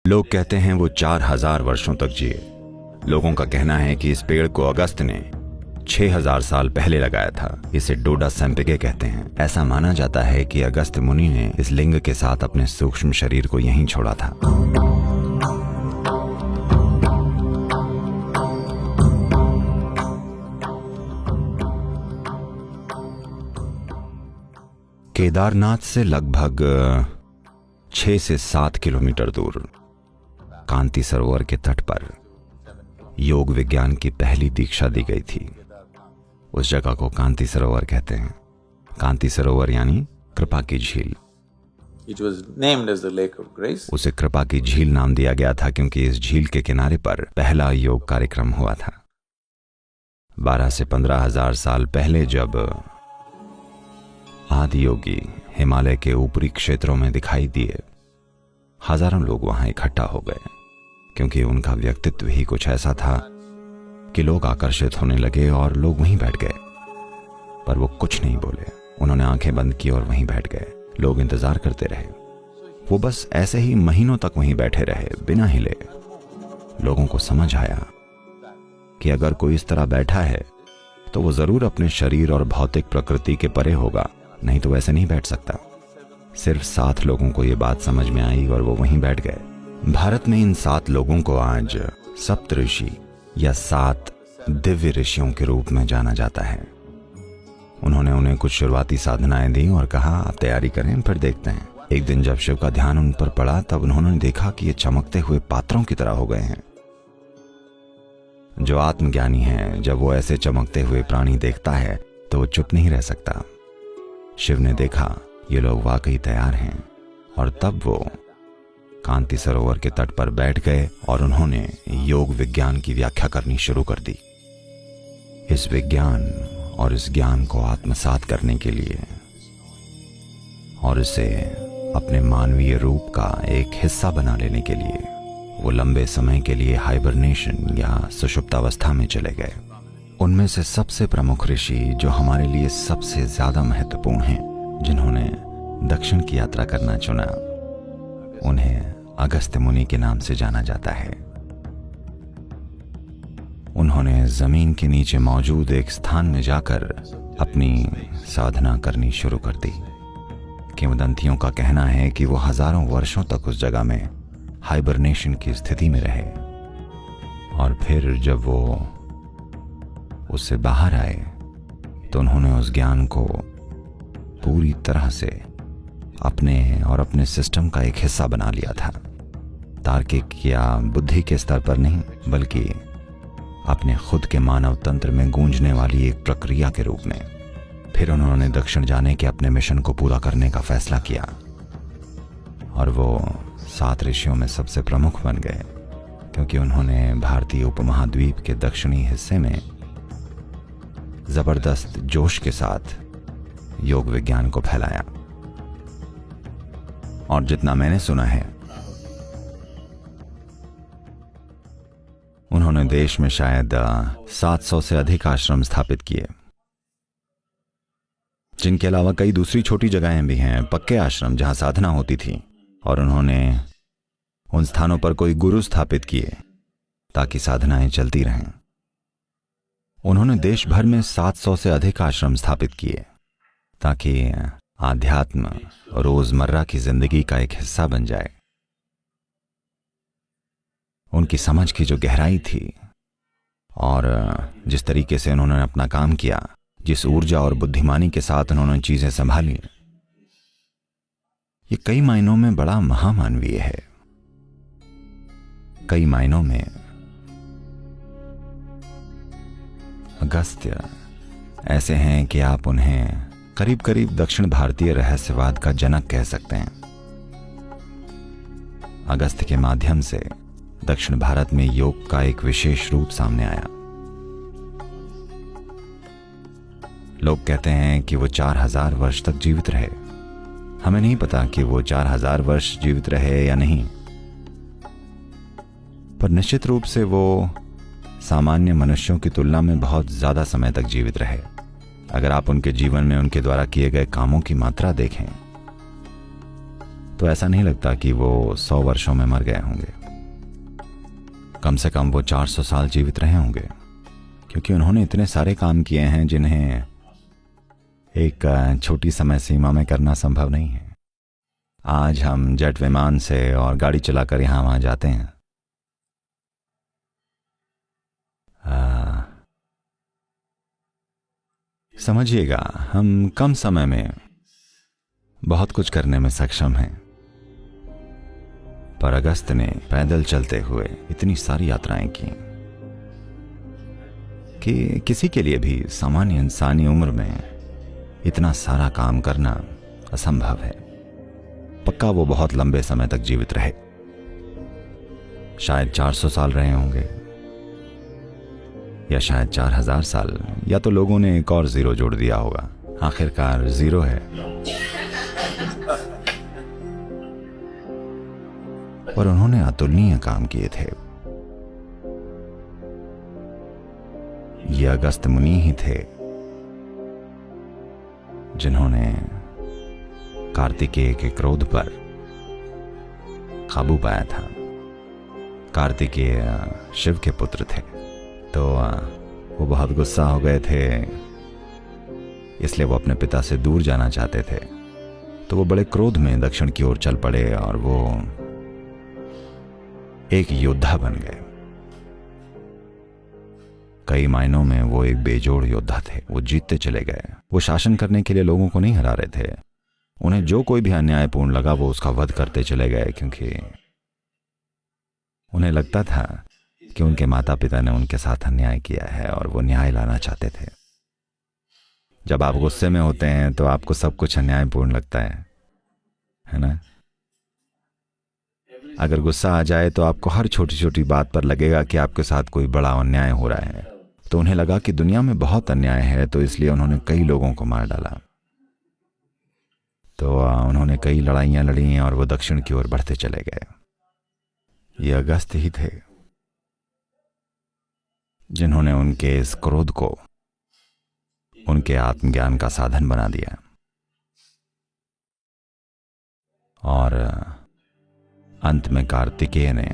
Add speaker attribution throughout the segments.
Speaker 1: लोग कहते हैं वो 4000 वर्षों तक जिए। लोगों का कहना है कि इस पेड़ को अगस्त ने 6000 साल पहले लगाया था। इसे डोडा सेम्पिगे कहते हैं। ऐसा माना जाता है कि अगस्त मुनि ने इस लिंग के साथ अपने सूक्ष्म शरीर को यहीं छोड़ा था। केदारनाथ से लगभग 6 से 7 किलोमीटर दूर कांति सरोवर के तट पर योग विज्ञान की पहली दीक्षा दी गई थी। उस जगह को कांति सरोवर कहते हैं। कांति सरोवर यानी कृपा की झील।
Speaker 2: It was named as the Lake of Grace.
Speaker 1: उसे कृपा की झील नाम दिया गया था क्योंकि इस झील के किनारे पर पहला योग कार्यक्रम हुआ था। 12 से 15 हजार साल पहले जब आदि योगी हिमालय के ऊपरी क्षेत्रों में दिखाई दिए, हजारों लोग वहां इकट्ठा हो गए क्योंकि उनका व्यक्तित्व ही कुछ ऐसा था कि लोग आकर्षित होने लगे और लोग वहीं बैठ गए। पर वो कुछ नहीं बोले। उन्होंने आंखें बंद की और वहीं बैठ गए। लोग इंतजार करते रहे। वो बस ऐसे ही महीनों तक वहीं बैठे रहे बिना हिले। लोगों को समझ आया कि अगर कोई इस तरह बैठा है तो वो जरूर अपने शरीर और भौतिक प्रकृति के परे होगा, नहीं तो वैसे नहीं बैठ सकता। सिर्फ 7 लोगों को ये बात समझ में आई और वो वहीं बैठ गए। भारत में इन 7 लोगों को आज सप्तऋषि या 7 दिव्य ऋषियों के रूप में जाना जाता है। उन्होंने उन्हें कुछ शुरुआती साधनाएं दी और कहा, आप तैयारी करें, फिर देखते हैं। एक दिन जब शिव का ध्यान उन पर पड़ा तब उन्होंने देखा कि ये चमकते हुए पात्रों की तरह हो गए हैं। जो आत्मज्ञानी है, जब वो ऐसे चमकते हुए प्राणी देखता है तो वो चुप नहीं रह सकता। शिव ने देखा ये लोग वाकई तैयार हैं और तब वो कांति सरोवर के तट पर बैठ गए और उन्होंने योग विज्ञान की व्याख्या करनी शुरू कर दी। इस विज्ञान और इस ज्ञान को आत्मसात करने के लिए और इसे अपने मानवीय रूप का एक हिस्सा बना लेने के लिए वो लंबे समय के लिए हाइबरनेशन या सुषुप्तावस्था में चले गए। उनमें से सबसे प्रमुख ऋषि जो हमारे लिए सबसे ज्यादा महत्वपूर्ण हैं, जिन्होंने दक्षिण की यात्रा करना चुना, उन्हें अगस्त्य मुनि के नाम से जाना जाता है। उन्होंने जमीन के नीचे मौजूद एक स्थान में जाकर अपनी साधना करनी शुरू कर दी। किंवदंतियों का कहना है कि वो हजारों वर्षों तक उस जगह में हाइबरनेशन की स्थिति में रहे और फिर जब वो उससे बाहर आए तो उन्होंने उस ज्ञान को पूरी तरह से अपने और अपने सिस्टम का एक हिस्सा बना लिया था। तार्किक या बुद्धि के स्तर पर नहीं, बल्कि अपने खुद के मानव तंत्र में गूंजने वाली एक प्रक्रिया के रूप में। फिर उन्होंने दक्षिण जाने के अपने मिशन को पूरा करने का फैसला किया और वो 7 ऋषियों में सबसे प्रमुख बन गए क्योंकि उन्होंने भारतीय उपमहाद्वीप के दक्षिणी हिस्से में जबरदस्त जोश के साथ योग विज्ञान को फैलाया। और जितना मैंने सुना है, उन्होंने देश में शायद 700 से अधिक आश्रम स्थापित किए, जिनके अलावा कई दूसरी छोटी जगहें भी हैं, पक्के आश्रम जहां साधना होती थी। और उन्होंने उन स्थानों पर कोई गुरु स्थापित किए ताकि साधनाएं चलती रहें। उन्होंने देश भर में 700 से अधिक आश्रम स्थापित किए ताकि आध्यात्म रोजमर्रा की जिंदगी का एक हिस्सा बन जाए। उनकी समझ की जो गहराई थी और जिस तरीके से उन्होंने अपना काम किया, जिस ऊर्जा और बुद्धिमानी के साथ उन्होंने चीजें संभाली, ये कई मायनों में बड़ा महामानवीय है। कई मायनों में अगस्त्य ऐसे हैं कि आप उन्हें करीब करीब दक्षिण भारतीय रहस्यवाद का जनक कह सकते हैं। अगस्त्य के माध्यम से दक्षिण भारत में योग का एक विशेष रूप सामने आया। लोग कहते हैं कि वो 4000 वर्ष तक जीवित रहे। हमें नहीं पता कि वो 4000 वर्ष जीवित रहे या नहीं, पर निश्चित रूप से वो सामान्य मनुष्यों की तुलना में बहुत ज्यादा समय तक जीवित रहे। अगर आप उनके जीवन में उनके द्वारा किए गए कामों की मात्रा देखें तो ऐसा नहीं लगता कि वो 100 वर्षों में मर गए होंगे। कम से कम वो 400 साल जीवित रहे होंगे, क्योंकि उन्होंने इतने सारे काम किए हैं जिन्हें एक छोटी समय सीमा में करना संभव नहीं है। आज हम जेट विमान से और गाड़ी चलाकर यहां वहां जाते हैं। समझिएगा, हम कम समय में बहुत कुछ करने में सक्षम हैं, पर अगस्त ने पैदल चलते हुए इतनी सारी यात्राएं की कि किसी के लिए भी सामान्य इंसानी उम्र में इतना सारा काम करना असंभव है। पक्का वो बहुत लंबे समय तक जीवित रहे, शायद 400 साल रहे होंगे, या शायद 4000 साल, या तो लोगों ने एक और जीरो जोड़ दिया होगा। आखिरकार जीरो है। पर उन्होंने अतुलनीय काम किए थे। ये अगस्त मुनि ही थे जिन्होंने कार्तिकेय के क्रोध पर काबू पाया था। कार्तिकेय शिव के पुत्र थे, तो वो बहुत गुस्सा हो गए थे, इसलिए वो अपने पिता से दूर जाना चाहते थे। तो वो बड़े क्रोध में दक्षिण की ओर चल पड़े और वो एक योद्धा बन गए। कई मायनों में वो एक बेजोड़ योद्धा थे। वो जीतते चले गए। वो शासन करने के लिए लोगों को नहीं हरा रहे थे। उन्हें जो कोई भी अन्यायपूर्ण लगा वो उसका वध करते चले गए, क्योंकि उन्हें लगता था कि उनके माता पिता ने उनके साथ अन्याय किया है और वो न्याय लाना चाहते थे। जब आप गुस्से में होते हैं तो आपको सब कुछ अन्यायपूर्ण लगता है ना? अगर गुस्सा आ जाए तो आपको हर छोटी छोटी बात पर लगेगा कि आपके साथ कोई बड़ा अन्याय हो रहा है। तो उन्हें लगा कि दुनिया में बहुत अन्याय है, तो इसलिए उन्होंने कई लोगों को मार डाला। तो उन्होंने कई लड़ाइयां लड़ी और वो दक्षिण की ओर बढ़ते चले गए। ये अगस्त ही थे जिन्होंने उनके इस क्रोध को उनके आत्मज्ञान का साधन बना दिया। और अंत में कार्तिकेय ने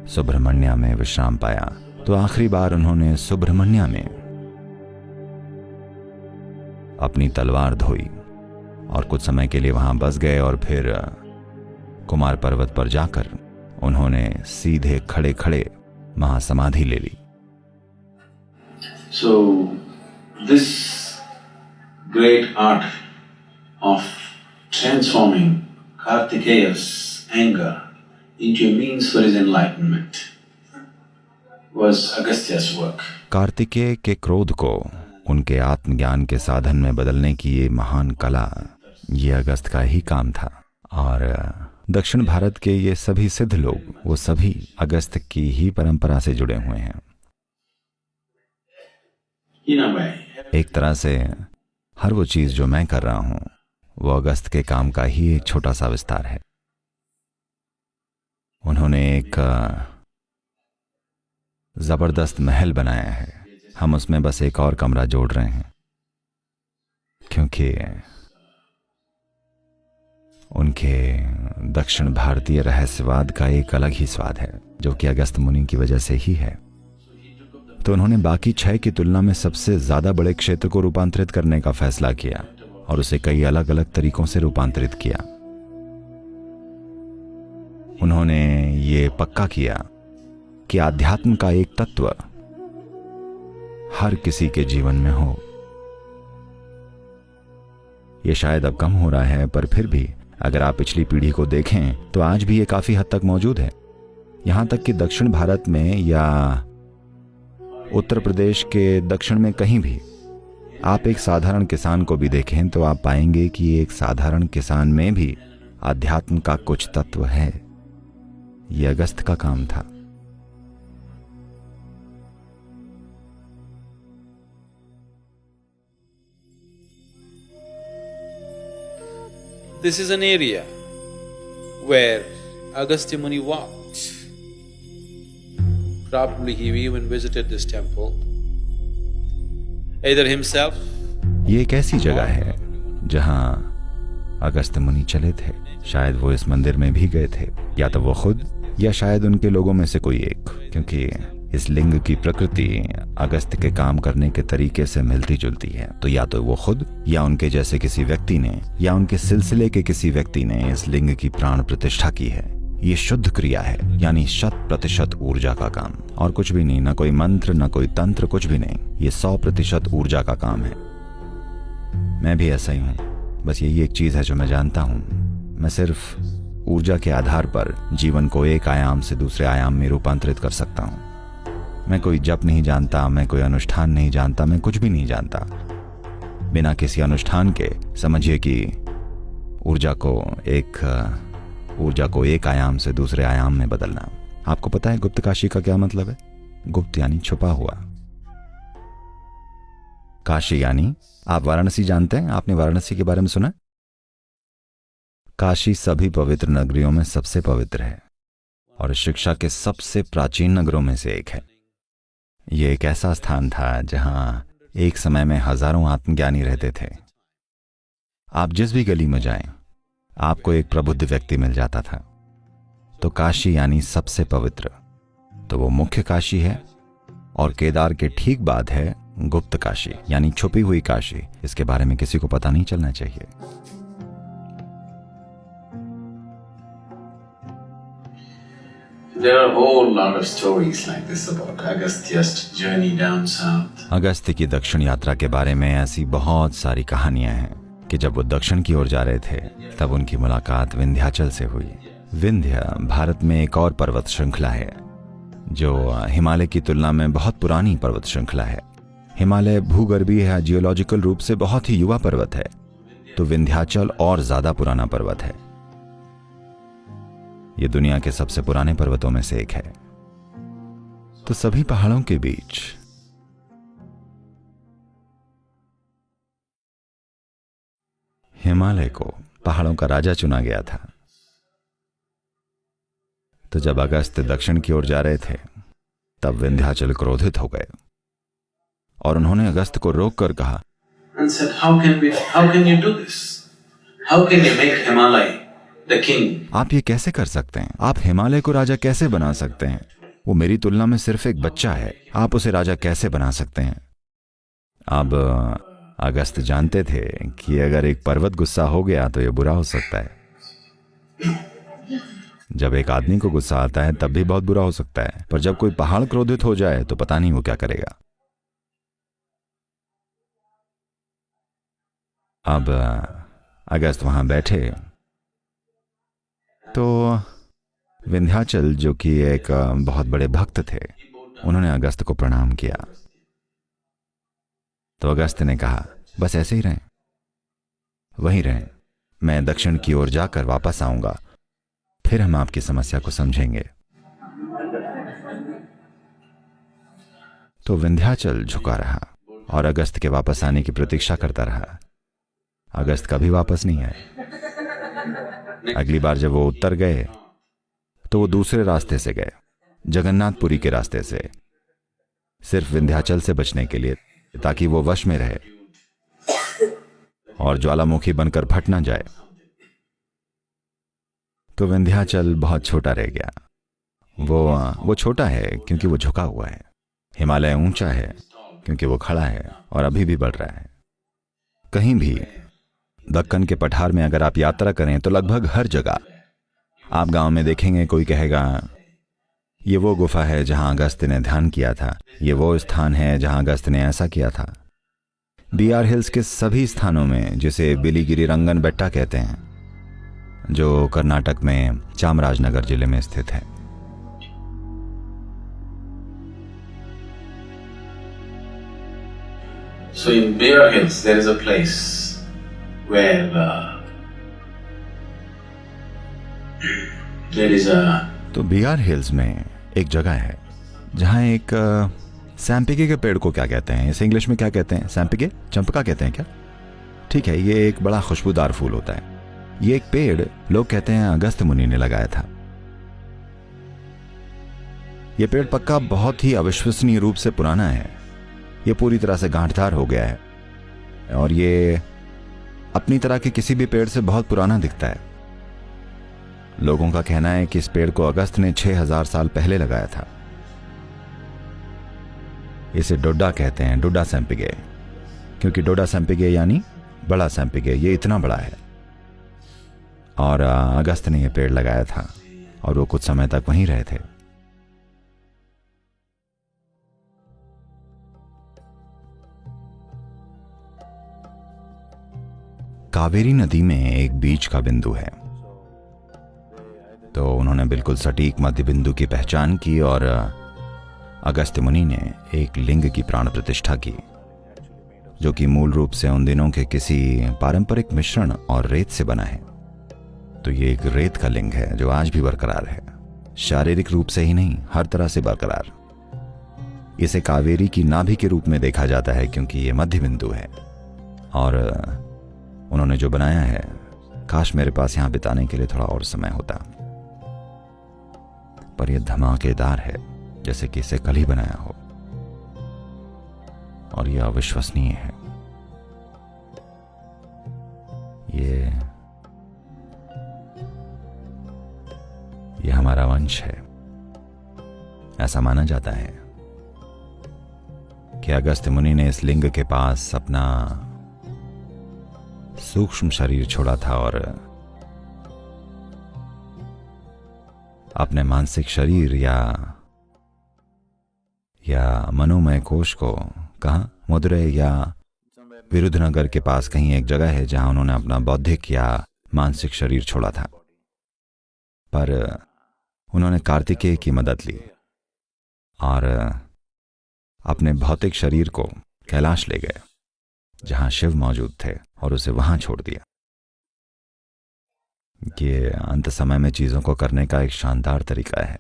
Speaker 1: सुब्रमण्य में विश्राम पाया। तो आखिरी बार उन्होंने सुब्रमण्य में अपनी तलवार धोई और कुछ समय के लिए वहां बस गए, और फिर कुमार पर्वत पर जाकर उन्होंने सीधे खड़े खड़े महासमाधि ले ली।
Speaker 2: So this great art of transforming Kartikeya's anger into a means for his enlightenment was Agastya's work.
Speaker 1: Kartikeya के क्रोध को उनके आत्मज्ञान के साधन में बदलने की ये महान कला, ये अगस्त का ही काम था। और दक्षिण भारत के ये सभी सिद्ध लोग, वो सभी अगस्त की ही परंपरा से जुड़े हुए हैं। एक तरह से हर वो चीज जो मैं कर रहा हूं वो अगस्त के काम का ही एक छोटा सा विस्तार है। उन्होंने एक जबरदस्त महल बनाया है। हम उसमें बस एक और कमरा जोड़ रहे हैं, क्योंकि उनके दक्षिण भारतीय रहस्यवाद का एक अलग ही स्वाद है, जो कि अगस्त मुनि की वजह से ही है। तो उन्होंने बाकी 6 की तुलना में सबसे ज्यादा बड़े क्षेत्र को रूपांतरित करने का फैसला किया और उसे कई अलग अलग तरीकों से रूपांतरित किया। उन्होंने ये पक्का किया कि आध्यात्म का एक तत्व हर किसी के जीवन में हो। यह शायद अब कम हो रहा है, पर फिर भी अगर आप पिछली पीढ़ी को देखें तो आज भी ये काफी हद तक मौजूद है। यहां तक कि दक्षिण भारत में या उत्तर प्रदेश के दक्षिण में कहीं भी आप एक साधारण किसान को भी देखें तो आप पाएंगे कि एक साधारण किसान में भी आध्यात्म का कुछ तत्व है। यह अगस्त का काम था।
Speaker 3: This is an area where Agastya Muni walked. Probably he even visited this temple, either himself.
Speaker 1: ये एक ऐसी जगह है जहां अगस्त मुनि चले थे, शायद वो इस मंदिर में भी गए थे, या तो वो खुद या शायद उनके लोगों में से कोई एक, क्योंकि इस लिंग की प्रकृति अगस्त्य के काम करने के तरीके से मिलती जुलती है। तो या तो वो खुद या उनके जैसे किसी व्यक्ति ने या उनके सिलसिले के किसी व्यक्ति ने इस लिंग की प्राण प्रतिष्ठा की है। ये शुद्ध क्रिया है, यानी 100% ऊर्जा का काम, और कुछ भी नहीं, ना कोई मंत्र ना कोई तंत्र, कुछ भी नहीं। ये 100% ऊर्जा का काम है। मैं भी ऐसा ही हूँ, बस यही एक चीज है जो मैं जानता हूँ। मैं सिर्फ ऊर्जा के आधार पर जीवन को एक आयाम से दूसरे आयाम में रूपांतरित कर सकता हूँ। मैं कोई जप नहीं जानता, मैं कोई अनुष्ठान नहीं जानता, मैं कुछ भी नहीं जानता। बिना किसी अनुष्ठान के समझिए कि ऊर्जा को एक आयाम से दूसरे आयाम में बदलना। आपको पता है गुप्त काशी का क्या मतलब है? गुप्त यानी छुपा हुआ, काशी यानी, आप वाराणसी जानते हैं? आपने वाराणसी के बारे में सुना? काशी सभी पवित्र नगरियों में सबसे पवित्र है और शिक्षा के सबसे प्राचीन नगरों में से एक है। ये एक ऐसा स्थान था जहां एक समय में हजारों आत्मज्ञानी रहते थे। आप जिस भी गली में जाएं, आपको एक प्रबुद्ध व्यक्ति मिल जाता था। तो काशी यानी सबसे पवित्र, तो वो मुख्य काशी है, और केदार के ठीक बाद है गुप्त काशी यानी छुपी हुई काशी। इसके बारे में किसी को पता नहीं चलना चाहिए।
Speaker 2: There are a whole lot of stories like this about Agastya's journey down south.
Speaker 1: Agastya की दक्षिण यात्रा के बारे में ऐसी बहुत सारी कहानियां हैं कि जब वो दक्षिण की ओर जा रहे थे तब उनकी मुलाकात विंध्याचल से हुई। विंध्य भारत में एक और पर्वत श्रृंखला है जो हिमालय की तुलना में बहुत पुरानी पर्वत श्रृंखला है। हिमालय भूगर्भीय या जियोलॉजिकल रूप से बहुत ही युवा पर्वत है, तो विंध्याचल और ज्यादा पुराना पर्वत है। ये दुनिया के सबसे पुराने पर्वतों में से एक है। तो सभी पहाड़ों के बीच हिमालय को पहाड़ों का राजा चुना गया था। तो जब अगस्त्य दक्षिण की ओर जा रहे थे तब विंध्याचल क्रोधित हो गए और उन्होंने अगस्त्य को रोककर कहा,
Speaker 2: And said, how can you do this? How can you make Himalaya the king?
Speaker 1: आप ये कैसे कर सकते हैं? आप हिमालय को राजा कैसे बना सकते हैं? वो मेरी तुलना में सिर्फ एक बच्चा है, आप उसे राजा कैसे बना सकते हैं? अब अगस्त्य जानते थे कि अगर एक पर्वत गुस्सा हो गया तो ये बुरा हो सकता है। जब एक आदमी को गुस्सा आता है तब भी बहुत बुरा हो सकता है, पर जब कोई पहाड़ क्रोधित हो जाए तो पता नहीं वो क्या करेगा। अब अगस्त्य वहां बैठे तो विंध्याचल, जो कि एक बहुत बड़े भक्त थे, उन्होंने अगस्त्य को प्रणाम किया। तो अगस्त्य ने कहा, बस ऐसे ही रहें, वहीं रहें, मैं दक्षिण की ओर जाकर वापस आऊंगा, फिर हम आपकी समस्या को समझेंगे। तो विंध्याचल झुका रहा और अगस्त्य के वापस आने की प्रतीक्षा करता रहा। अगस्त्य कभी वापस नहीं आए। अगली बार जब वो उत्तर गए तो वो दूसरे रास्ते से गए, जगन्नाथपुरी के रास्ते से, सिर्फ विंध्याचल से बचने के लिए, ताकि वो वश में रहे और ज्वालामुखी बनकर फट ना जाए। तो विंध्याचल बहुत छोटा रह गया। वो छोटा है क्योंकि वो झुका हुआ है। हिमालय ऊंचा है क्योंकि वो खड़ा है और अभी भी बढ़ रहा है। कहीं भी दक्कन के पठार में अगर आप यात्रा करें तो लगभग हर जगह आप गांव में देखेंगे कोई कहेगा, ये वो गुफा है जहां अगस्त्य ने ध्यान किया था, ये वो स्थान है जहां अगस्त्य ने ऐसा किया था। बीआर हिल्स के सभी स्थानों में, जिसे बिलीगिरी रंगन बेट्टा कहते हैं, जो कर्नाटक में चामराजनगर जिले में स्थित है।
Speaker 2: So in Bear Hills there is a place where there is a
Speaker 1: तो बीआर हिल्स में एक जगह है जहां एक सैम्पिके के पेड़ को क्या कहते हैं, इसे इंग्लिश में क्या कहते हैं? सैम्पिके, चंपका कहते हैं क्या? ठीक है, ये एक बड़ा खुशबूदार फूल होता है। ये एक पेड़ लोग कहते हैं अगस्त्य मुनि ने लगाया था। यह पेड़ पक्का बहुत ही अविश्वसनीय रूप से पुराना है। यह पूरी तरह से गांठदार हो गया है और ये अपनी तरह के किसी भी पेड़ से बहुत पुराना दिखता है। लोगों का कहना है कि इस पेड़ को अगस्त ने 6000 साल पहले लगाया था। इसे डोडा कहते हैं, डोडा सैम्पिगे, क्योंकि डोडा सैम्पिगे यानी बड़ा सैम्पिगे, ये इतना बड़ा है। और अगस्त ने यह पेड़ लगाया था और वो कुछ समय तक वहीं रहे थे। कावेरी नदी में एक बीच का बिंदु है, तो उन्होंने बिल्कुल सटीक मध्य बिंदु की पहचान की और अगस्त्य मुनि ने एक लिंग की प्राण प्रतिष्ठा की, जो कि मूल रूप से उन दिनों के किसी पारंपरिक मिश्रण और रेत से बना है। तो ये एक रेत का लिंग है जो आज भी बरकरार है, शारीरिक रूप से ही नहीं, हर तरह से बरकरार। इसे कावेरी की नाभि के रूप में देखा जाता है क्योंकि ये मध्य बिंदु है। और उन्होंने जो बनाया है, काश मेरे पास यहां बिताने के लिए थोड़ा और समय होता, पर यह धमाकेदार है, जैसे कि इसे कल ही बनाया हो, और यह अविश्वसनीय है। ये हमारा वंश है। ऐसा माना जाता है कि अगस्त्य मुनि ने इस लिंग के पास अपना सूक्ष्म शरीर छोड़ा था और अपने मानसिक शरीर या मनोमय कोश को कहाँ, मदुरै या विरुद्धनगर के पास कहीं एक जगह है जहां उन्होंने अपना बौद्धिक या मानसिक शरीर छोड़ा था। पर उन्होंने कार्तिकेय की मदद ली और अपने भौतिक शरीर को कैलाश ले गए जहां शिव मौजूद थे और उसे वहां छोड़ दिया। ये अंत समय में चीजों को करने का एक शानदार तरीका है।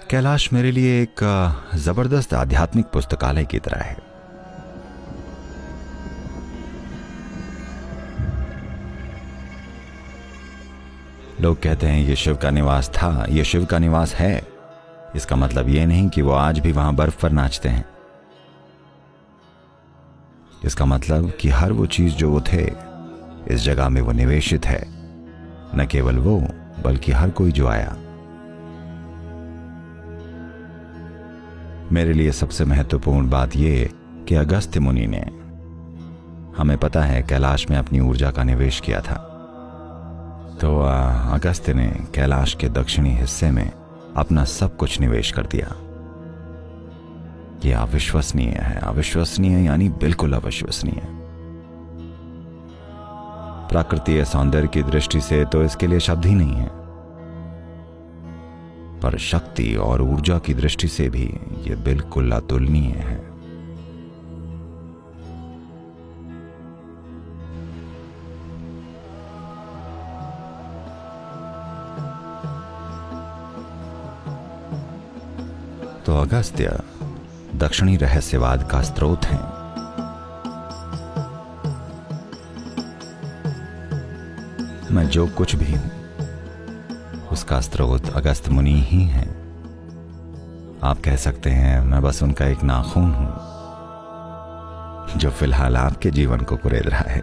Speaker 1: कैलाश मेरे लिए एक जबरदस्त आध्यात्मिक पुस्तकालय की तरह है। लोग कहते हैं ये शिव का निवास था, ये शिव का निवास है। इसका मतलब ये नहीं कि वो आज भी वहां बर्फ पर नाचते हैं। इसका मतलब कि हर वो चीज जो वो थे, इस जगह में वो निवेशित है। न केवल वो, बल्कि हर कोई जो आया। मेरे लिए सबसे महत्वपूर्ण बात यह कि अगस्त्य मुनि ने, हमें पता है, कैलाश में अपनी ऊर्जा का निवेश किया था। तो अगस्त्य ने कैलाश के दक्षिणी हिस्से में अपना सब कुछ निवेश कर दिया। यह अविश्वसनीय है, अविश्वसनीय यानी बिल्कुल अविश्वसनीय। प्राकृतिक सौंदर्य की दृष्टि से तो इसके लिए शब्द ही नहीं है, पर शक्ति और ऊर्जा की दृष्टि से भी यह बिल्कुल अतुलनीय है। तो अगस्त्य दक्षिणी रहस्यवाद का स्रोत हैं। मैं जो कुछ भी हूं, उसका स्रोत अगस्त्य मुनि ही है। आप कह सकते हैं मैं बस उनका एक नाखून हूं जो फिलहाल आपके जीवन को कुरेद रहा है।